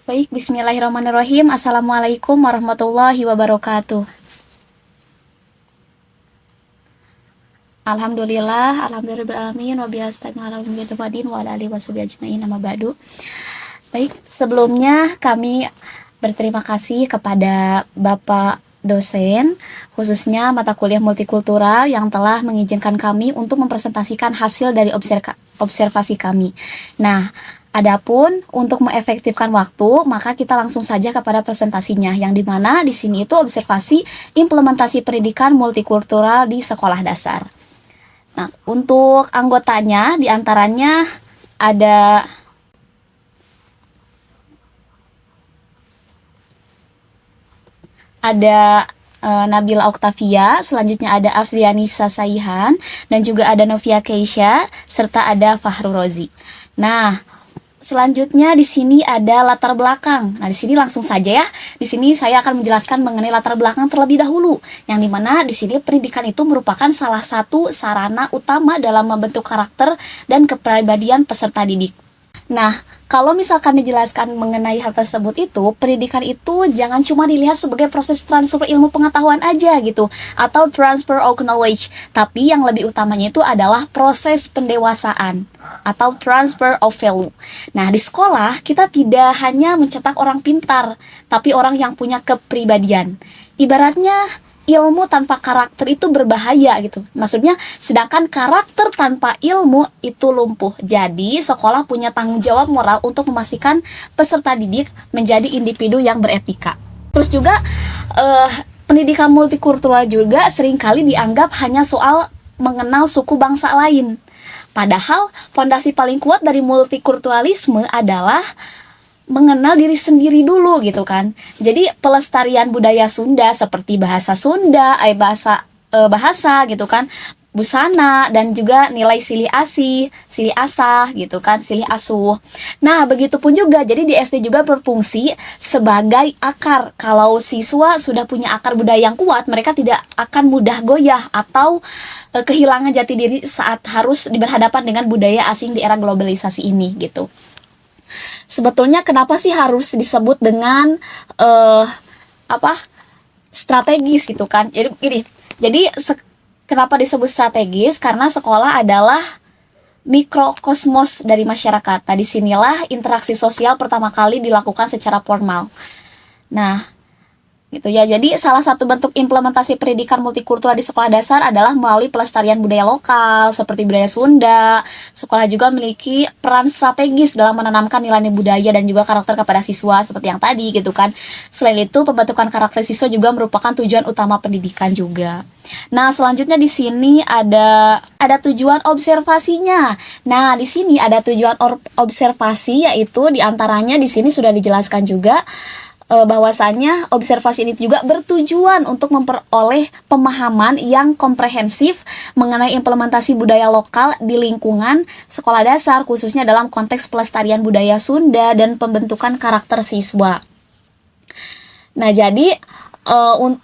Baik, bismillahirrahmanirrahim. Assalamualaikum warahmatullahi wabarakatuh. Alhamdulillahirrahmanirrahim. Wa biyastami ala Muhammadin wa ala alihi washabihi ajmain, amma ba'du. Baik, sebelumnya kami berterima kasih kepada Bapak dosen, khususnya mata kuliah multikultural yang telah mengizinkan kami untuk mempresentasikan hasil dari observasi kami. Nah, adapun untuk mengefektifkan waktu, maka kita langsung saja kepada presentasinya, yang dimana di sini itu observasi implementasi pendidikan multikultural di sekolah dasar. Nah, untuk anggotanya diantaranya ada Nabila Oktavia, selanjutnya ada Afzianisa Saihan, dan juga ada Novia Keisha, serta ada Fahru Rozi. Nah, selanjutnya di sini ada latar belakang. Nah, di sini langsung saja ya. Di sini saya akan menjelaskan mengenai latar belakang terlebih dahulu. Yang dimana di sini pendidikan itu merupakan salah satu sarana utama dalam membentuk karakter dan kepribadian peserta didik. Nah, kalau misalkan dijelaskan mengenai hal tersebut itu, pendidikan itu jangan cuma dilihat sebagai proses transfer ilmu pengetahuan aja gitu, atau transfer of knowledge, tapi yang lebih utamanya itu adalah proses pendewasaan atau transfer of value. Nah, di sekolah kita tidak hanya mencetak orang pintar, tapi orang yang punya kepribadian. Ibaratnya ilmu tanpa karakter itu berbahaya gitu. Maksudnya, sedangkan karakter tanpa ilmu itu lumpuh. Jadi, sekolah punya tanggung jawab moral untuk memastikan peserta didik menjadi individu yang beretika. Terus juga, pendidikan multikultural juga seringkali dianggap hanya soal mengenal suku bangsa lain. Padahal, fondasi paling kuat dari multikulturalisme adalah mengenal diri sendiri dulu gitu kan. Jadi pelestarian budaya Sunda seperti bahasa Sunda, bahasa gitu kan, busana, dan juga nilai silih asih, silih asah gitu kan, silih asuh. Nah, begitupun juga jadi di SD juga berfungsi sebagai akar. Kalau siswa sudah punya akar budaya yang kuat, mereka tidak akan mudah goyah atau kehilangan jati diri saat harus berhadapan dengan budaya asing di era globalisasi ini gitu. Sebetulnya kenapa sih harus disebut dengan apa strategis gitu kan? Jadi gini, kenapa disebut strategis? Karena sekolah adalah mikrokosmos dari masyarakat. Nah, disinilah interaksi sosial pertama kali dilakukan secara formal. Nah, gitu ya. Jadi salah satu bentuk implementasi pendidikan multikultural di sekolah dasar adalah melalui pelestarian budaya lokal seperti budaya Sunda. Sekolah juga memiliki peran strategis dalam menanamkan nilai budaya dan juga karakter kepada siswa seperti yang tadi gitu kan. Selain itu, pembentukan karakter siswa juga merupakan tujuan utama pendidikan juga. Nah, selanjutnya di sini ada tujuan observasinya. Nah, di sini ada tujuan observasi, yaitu diantaranya di sini sudah dijelaskan juga bahwasannya observasi ini juga bertujuan untuk memperoleh pemahaman yang komprehensif mengenai implementasi budaya lokal di lingkungan sekolah dasar, khususnya dalam konteks pelestarian budaya Sunda dan pembentukan karakter siswa. Nah, jadi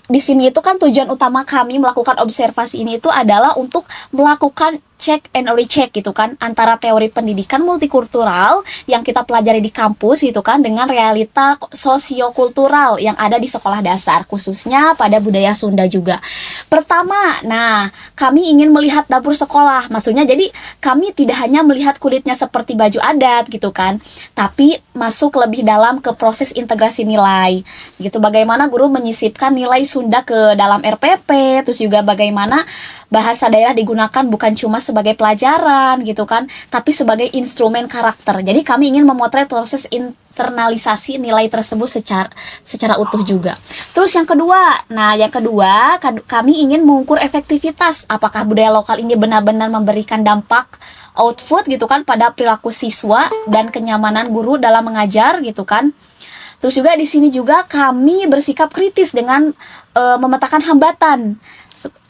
di sini itu kan tujuan utama kami melakukan observasi ini itu adalah untuk melakukan check and recheck gitu kan, antara teori pendidikan multikultural yang kita pelajari di kampus gitu kan dengan realita sosiokultural yang ada di sekolah dasar, khususnya pada budaya Sunda juga. Pertama, nah, kami ingin melihat dapur sekolah. Maksudnya jadi kami tidak hanya melihat kulitnya seperti baju adat gitu kan, tapi masuk lebih dalam ke proses integrasi nilai. Gitu, bagaimana guru menyisipkan nilai Sunda ke dalam RPP, terus juga bagaimana bahasa daerah digunakan bukan cuma sebagai pelajaran gitu kan, tapi sebagai instrumen karakter. Jadi kami ingin memotret proses internalisasi nilai tersebut secara utuh juga. Terus yang kedua, kami ingin mengukur efektivitas apakah budaya lokal ini benar-benar memberikan dampak output gitu kan pada perilaku siswa dan kenyamanan guru dalam mengajar gitu kan. Terus juga di sini juga kami bersikap kritis dengan memetakan hambatan.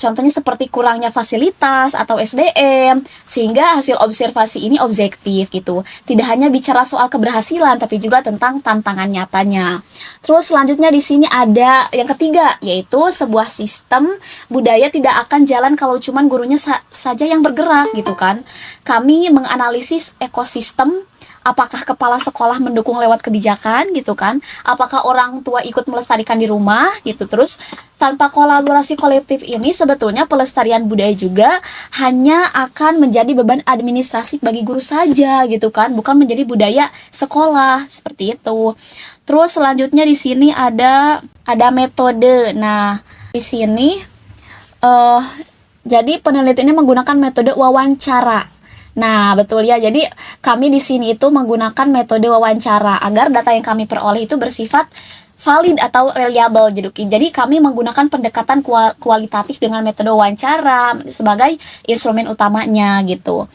Contohnya seperti kurangnya fasilitas atau SDM, sehingga hasil observasi ini objektif gitu. Tidak hanya bicara soal keberhasilan, tapi juga tentang tantangan nyatanya. Terus selanjutnya di sini ada yang ketiga, yaitu sebuah sistem budaya tidak akan jalan kalau cuman gurunya saja yang bergerak gitu kan. Kami menganalisis ekosistem apakah kepala sekolah mendukung lewat kebijakan gitu kan, apakah orang tua ikut melestarikan di rumah gitu. Terus tanpa kolaborasi kolektif ini sebetulnya pelestarian budaya juga hanya akan menjadi beban administrasi bagi guru saja gitu kan, bukan menjadi budaya sekolah seperti itu. Terus selanjutnya di sini ada metode. Nah, di sini eh jadi penelitiannya menggunakan metode wawancara. Nah, betul ya. Jadi kami di sini itu menggunakan metode wawancara agar data yang kami peroleh itu bersifat valid atau reliable. Jadi kami menggunakan pendekatan kualitatif dengan metode wawancara sebagai instrumen utamanya gitu.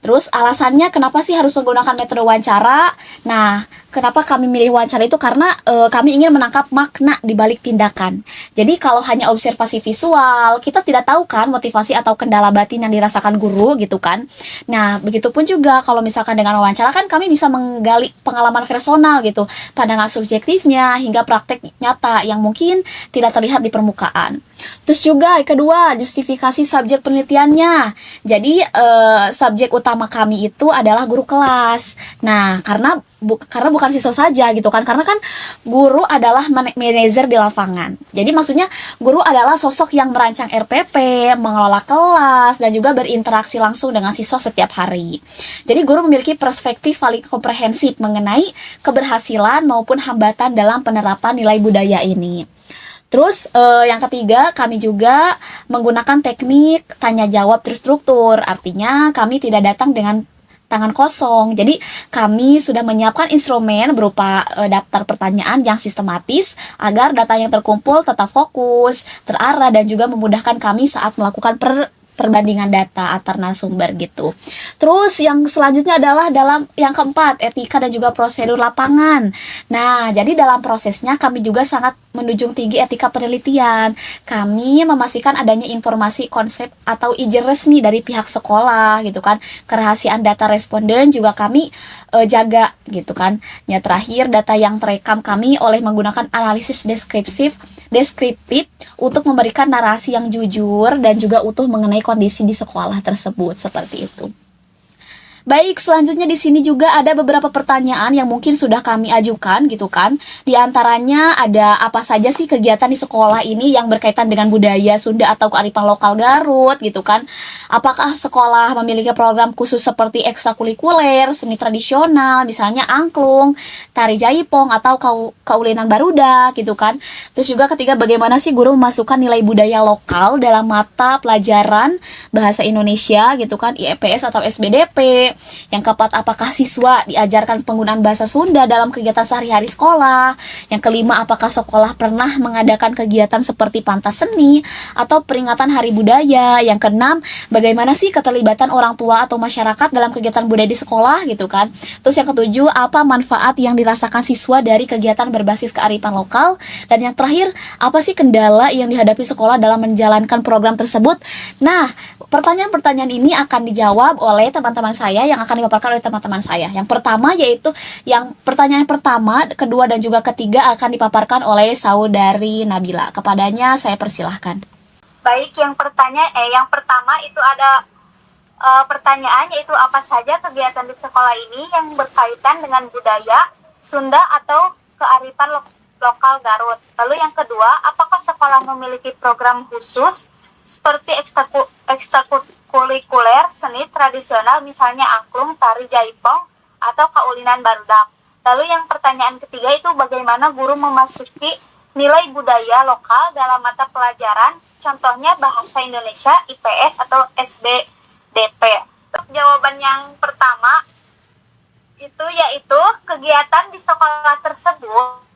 Terus alasannya kenapa sih harus menggunakan metode wawancara? Nah, kenapa kami milih wawancara itu karena kami ingin menangkap makna di balik tindakan. Jadi kalau hanya observasi visual, kita tidak tahu kan motivasi atau kendala batin yang dirasakan guru gitu kan. Nah, begitupun juga kalau misalkan dengan wawancara kan kami bisa menggali pengalaman personal gitu, pandangan subjektifnya hingga praktek nyata yang mungkin tidak terlihat di permukaan. Terus juga kedua, justifikasi subjek penelitiannya. Jadi subjek utama kami itu adalah guru kelas. Nah, karena bukan siswa saja gitu kan. Karena kan guru adalah manajer di lapangan. Jadi maksudnya guru adalah sosok yang merancang RPP, mengelola kelas dan juga berinteraksi langsung dengan siswa setiap hari. Jadi guru memiliki perspektif paling komprehensif mengenai keberhasilan maupun hambatan dalam penerapan nilai budaya ini. Terus yang ketiga, kami juga menggunakan teknik tanya jawab terstruktur. Artinya kami tidak datang dengan tangan kosong. Jadi kami sudah menyiapkan instrumen berupa daftar pertanyaan yang sistematis agar data yang terkumpul tetap fokus, terarah dan juga memudahkan kami saat melakukan perbandingan data antar narasumber gitu. Terus yang selanjutnya adalah dalam yang keempat, etika dan juga prosedur lapangan. Nah, jadi dalam prosesnya kami juga sangat menunjung tinggi etika penelitian. Kami memastikan adanya informasi konsep atau izin resmi dari pihak sekolah gitu kan. Kerahasiaan data responden juga kami jaga gitu kan. Ya, terakhir data yang terekam kami oleh menggunakan analisis deskriptif untuk memberikan narasi yang jujur dan juga utuh mengenai kondisi di sekolah tersebut seperti itu. Baik, selanjutnya di sini juga ada beberapa pertanyaan yang mungkin sudah kami ajukan gitu kan. Di antaranya ada apa saja sih kegiatan di sekolah ini yang berkaitan dengan budaya Sunda atau kearifan lokal Garut gitu kan. Apakah sekolah memiliki program khusus seperti ekstrakurikuler, seni tradisional, misalnya angklung, tari jaipong atau kaulinan barudak gitu kan. Terus juga ketiga, bagaimana sih guru memasukkan nilai budaya lokal dalam mata pelajaran bahasa Indonesia gitu kan, IEPS atau SBDP. Yang keempat, apakah siswa diajarkan penggunaan bahasa Sunda dalam kegiatan sehari-hari sekolah? Yang kelima, apakah sekolah pernah mengadakan kegiatan seperti pentas seni atau peringatan hari budaya? Yang keenam, bagaimana sih keterlibatan orang tua atau masyarakat dalam kegiatan budaya di sekolah gitu kan? Terus yang ketujuh, apa manfaat yang dirasakan siswa dari kegiatan berbasis kearifan lokal? Dan yang terakhir, apa sih kendala yang dihadapi sekolah dalam menjalankan program tersebut? Nah, pertanyaan-pertanyaan ini akan dijawab oleh teman-teman saya yang akan dipaparkan oleh teman-teman saya. Yang pertama yaitu yang pertanyaan pertama, kedua dan juga ketiga akan dipaparkan oleh saudari Nabila. Kepadanya saya persilahkan. Baik, yang pertama itu ada pertanyaan yaitu apa saja kegiatan di sekolah ini yang berkaitan dengan budaya Sunda atau kearifan lokal Garut. Lalu yang kedua, apakah sekolah memiliki program khusus seperti ekstrakurikuler seni tradisional misalnya angklung, tari jaipong, atau kaulinan barudak. Lalu yang pertanyaan ketiga itu bagaimana guru memasuki nilai budaya lokal dalam mata pelajaran, contohnya bahasa Indonesia, IPS atau SBDP. Untuk jawaban yang pertama itu yaitu kegiatan di sekolah tersebut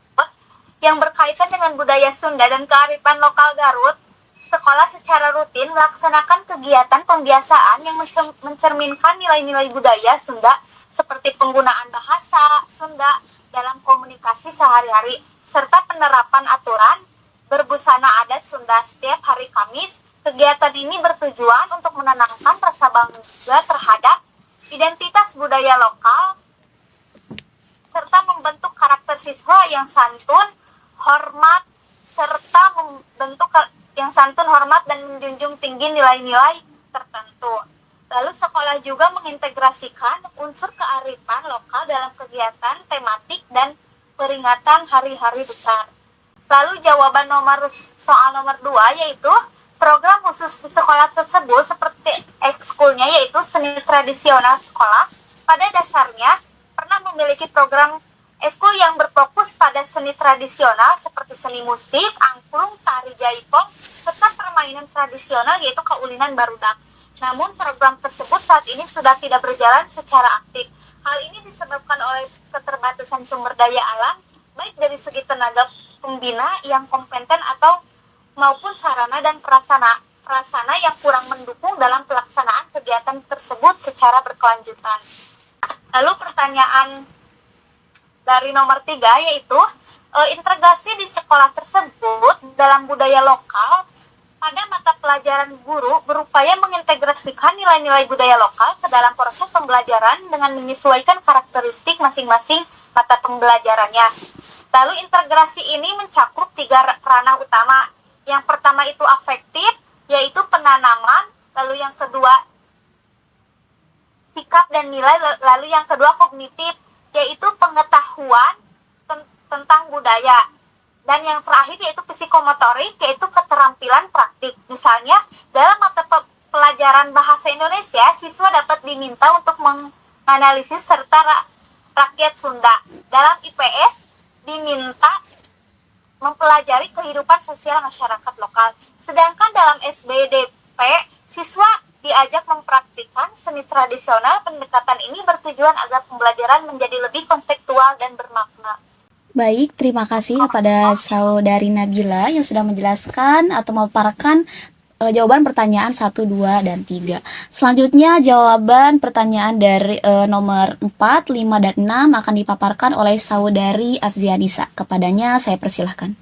yang berkaitan dengan budaya Sunda dan kearifan lokal Garut. Sekolah secara rutin melaksanakan kegiatan pembiasaan yang mencerminkan nilai-nilai budaya Sunda seperti penggunaan bahasa Sunda dalam komunikasi sehari-hari serta penerapan aturan berbusana adat Sunda setiap hari Kamis. Kegiatan ini bertujuan untuk menanamkan rasa bangga terhadap identitas budaya lokal serta membentuk karakter siswa yang santun, hormat dan menjunjung tinggi nilai-nilai tertentu. Lalu sekolah juga mengintegrasikan unsur kearifan lokal dalam kegiatan tematik dan peringatan hari-hari besar. Lalu jawaban soal nomor 2 yaitu program khusus di sekolah tersebut seperti ekskulnya yaitu seni tradisional sekolah pada dasarnya pernah memiliki program ekskul yang berfokus pada seni tradisional seperti seni musik, angklung, tari jaipong, serta permainan tradisional yaitu kaulinan barudak. Namun program tersebut saat ini sudah tidak berjalan secara aktif. Hal ini disebabkan oleh keterbatasan sumber daya alam, baik dari segi tenaga pembina yang kompeten atau maupun sarana dan prasarana yang kurang mendukung dalam pelaksanaan kegiatan tersebut secara berkelanjutan. Lalu pertanyaan dari nomor 3 yaitu integrasi di sekolah tersebut dalam budaya lokal. Pada mata pelajaran guru berupaya mengintegrasikan nilai-nilai budaya lokal ke dalam proses pembelajaran dengan menyesuaikan karakteristik masing-masing mata pembelajarannya. Lalu integrasi ini mencakup 3 ranah utama. Yang pertama itu afektif, yaitu penanaman. Lalu yang kedua sikap dan nilai. Lalu yang kedua kognitif, yaitu pengetahuan tentang budaya. Dan yang terakhir yaitu psikomotorik, yaitu keterampilan praktik. Misalnya, dalam mata pelajaran bahasa Indonesia, siswa dapat diminta untuk menganalisis serta rakyat Sunda. Dalam IPS, diminta mempelajari kehidupan sosial masyarakat lokal. Sedangkan dalam SBDP, siswa diajak mempraktikkan seni tradisional. Pendekatan ini bertujuan agar pembelajaran menjadi lebih konseptual dan bermakna. Baik, terima kasih kepada Saudari Nabila yang sudah menjelaskan atau memaparkan jawaban pertanyaan 1, 2, dan 3. Selanjutnya jawaban pertanyaan dari nomor 4, 5, dan 6 akan dipaparkan oleh Saudari Afzianisa. Kepadanya saya persilahkan.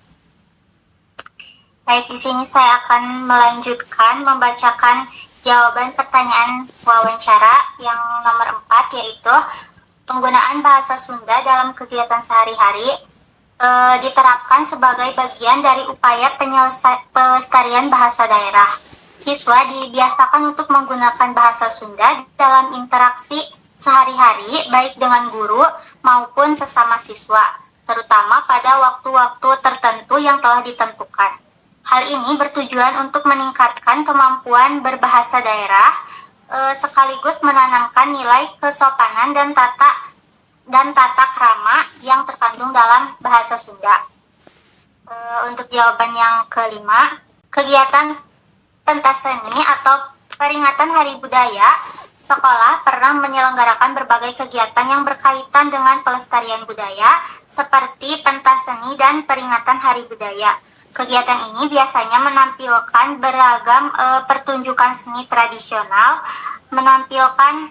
Baik, di sini saya akan melanjutkan membacakan jawaban pertanyaan wawancara yang nomor 4 yaitu penggunaan bahasa Sunda dalam kegiatan sehari-hari diterapkan sebagai bagian dari upaya pelestarian bahasa daerah. Siswa dibiasakan untuk menggunakan bahasa Sunda dalam interaksi sehari-hari baik dengan guru maupun sesama siswa, terutama pada waktu-waktu tertentu yang telah ditentukan. Hal ini bertujuan untuk meningkatkan kemampuan berbahasa daerah, sekaligus menanamkan nilai kesopanan dan tata krama yang terkandung dalam bahasa Sunda. Untuk jawaban yang kelima, kegiatan pentas seni atau peringatan Hari Budaya, sekolah pernah menyelenggarakan berbagai kegiatan yang berkaitan dengan pelestarian budaya seperti pentas seni dan peringatan Hari Budaya. Kegiatan ini biasanya menampilkan beragam pertunjukan seni tradisional, menampilkan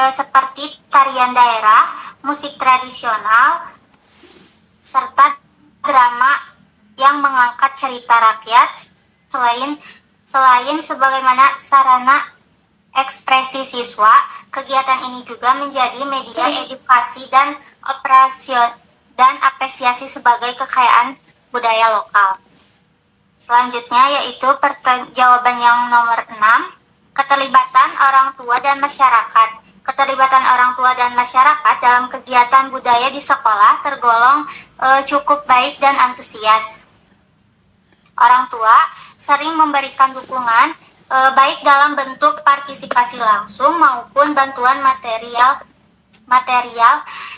seperti tarian daerah, musik tradisional, serta drama yang mengangkat cerita rakyat. Selain sebagaimana sarana ekspresi siswa, kegiatan ini juga menjadi media edukasi dan apresiasi sebagai kekayaan budaya lokal. Selanjutnya yaitu jawaban yang nomor 6, keterlibatan orang tua dan masyarakat. Keterlibatan orang tua dan masyarakat dalam kegiatan budaya di sekolah tergolong cukup baik dan antusias. Orang tua sering memberikan dukungan baik dalam bentuk partisipasi langsung maupun bantuan material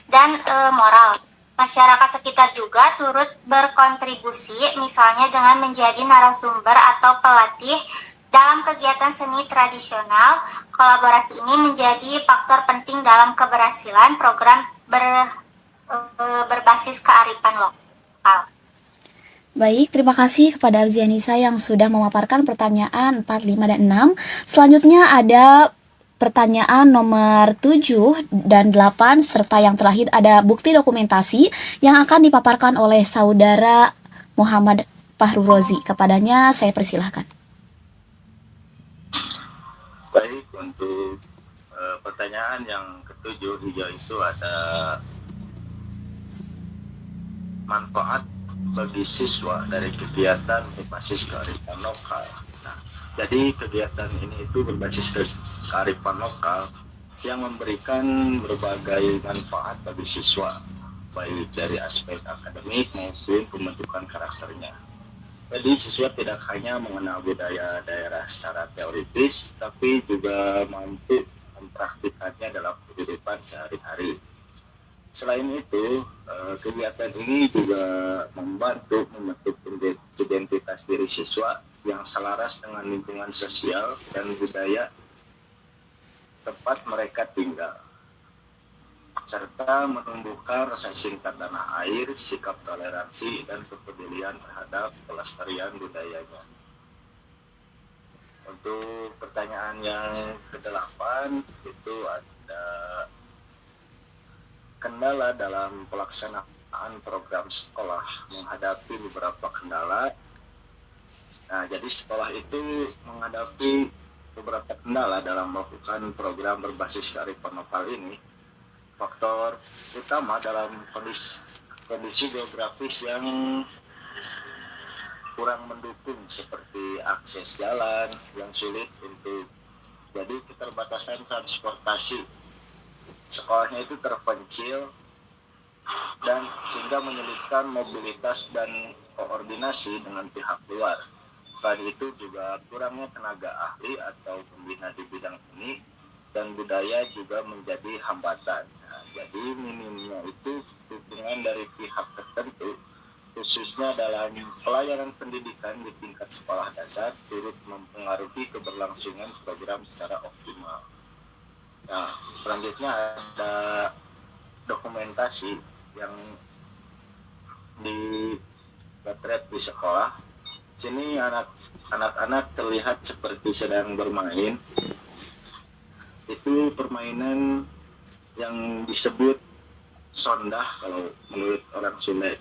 dan moral. Masyarakat sekitar juga turut berkontribusi, misalnya dengan menjadi narasumber atau pelatih dalam kegiatan seni tradisional. Kolaborasi ini menjadi faktor penting dalam keberhasilan program berbasis kearifan lokal. Baik, terima kasih kepada Afzianisa yang sudah memaparkan pertanyaan 4, 5, dan 6. Selanjutnya ada pertanyaan nomor 7 dan 8 serta yang terakhir ada bukti dokumentasi yang akan dipaparkan oleh Saudara Muhammad Fahru Rozi. Kepadanya saya persilahkan. Baik, untuk pertanyaan yang ketujuh hijau itu ada manfaat bagi siswa dari kegiatan berbasis kearifan lokal. Nah, Jadi kegiatan ini itu berbasis kearifan lokal yang memberikan berbagai manfaat bagi siswa, baik dari aspek akademik maupun pembentukan karakternya. Jadi siswa tidak hanya mengenal budaya daerah secara teoritis, tapi juga mampu mempraktikannya dalam kehidupan sehari-hari. Selain itu, kegiatan ini juga membantu membentuk identitas diri siswa yang selaras dengan lingkungan sosial dan budaya tempat mereka tinggal, serta menumbuhkan rasa cinta tanah air, sikap toleransi, dan kepedulian terhadap pelestarian budayanya. Untuk pertanyaan yang ke-8 itu ada kendala dalam pelaksanaan program sekolah, menghadapi beberapa kendala. Nah, jadi sekolah itu menghadapi beberapa kendala dalam melakukan program berbasis kearifan lokal ini. Faktor utama dalam kondisi geografis yang kurang mendukung, seperti akses jalan yang sulit untuk, jadi keterbatasan transportasi. Sekolahnya itu terpencil dan sehingga menyulitkan mobilitas dan koordinasi dengan pihak luar. Selain itu juga kurangnya tenaga ahli atau pembina di bidang ini dan budaya juga menjadi hambatan. Nah, jadi minimnya itu dukungan dari pihak tertentu, khususnya dalam pelayanan pendidikan di tingkat sekolah dasar, turut mempengaruhi keberlangsungan program secara optimal. Nah, selanjutnya ada dokumentasi yang dipotret di sekolah. Sini anak-anak terlihat seperti sedang bermain. Itu permainan yang disebut sondah kalau menurut orang Sunda.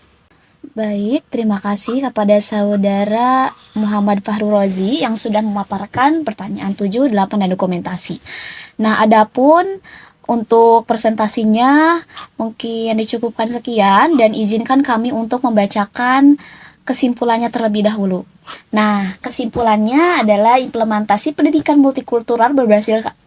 Baik, terima kasih kepada saudara Muhammad Fahru Rozi yang sudah memaparkan pertanyaan 7, 8, dan dokumentasi. Nah, adapun untuk presentasinya mungkin dicukupkan sekian dan izinkan kami untuk membacakan kesimpulannya terlebih dahulu. Nah, kesimpulannya adalah implementasi pendidikan multikultural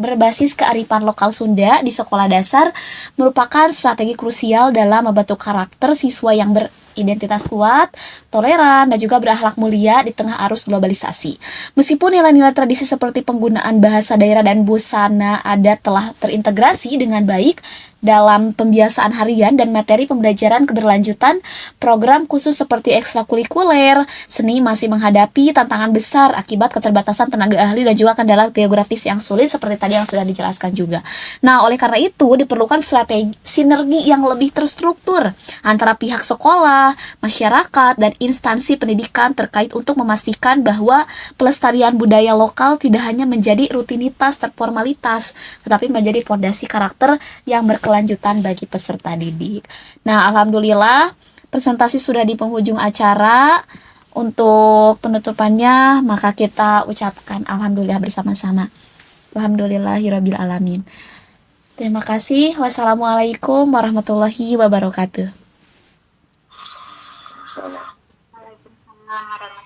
berbasis kearifan lokal Sunda di sekolah dasar merupakan strategi krusial dalam membentuk karakter siswa yang beridentitas kuat, toleran, dan juga berakhlak mulia di tengah arus globalisasi. Meskipun nilai-nilai tradisi seperti penggunaan bahasa daerah dan busana adat telah terintegrasi dengan baik dalam pembiasaan harian dan materi pembelajaran keberlanjutan, program khusus seperti ekstrakurikuler, seni masih menghadapi tantangan besar akibat keterbatasan tenaga ahli dan juga kendala geografis yang sulit seperti tadi yang sudah dijelaskan juga. Nah, oleh karena itu diperlukan strategi sinergi yang lebih terstruktur antara pihak sekolah, masyarakat, dan instansi pendidikan terkait untuk memastikan bahwa pelestarian budaya lokal tidak hanya menjadi rutinitas terformalitas, tetapi menjadi fondasi karakter yang berkelanjutan bagi peserta didik. Nah, alhamdulillah presentasi sudah di penghujung acara. Untuk penutupannya, maka kita ucapkan alhamdulillah bersama-sama. Alhamdulillahirabbil alamin. Terima kasih. Wassalamualaikum warahmatullahi wabarakatuh. Salam. Waalaikumsalam warahmatullahi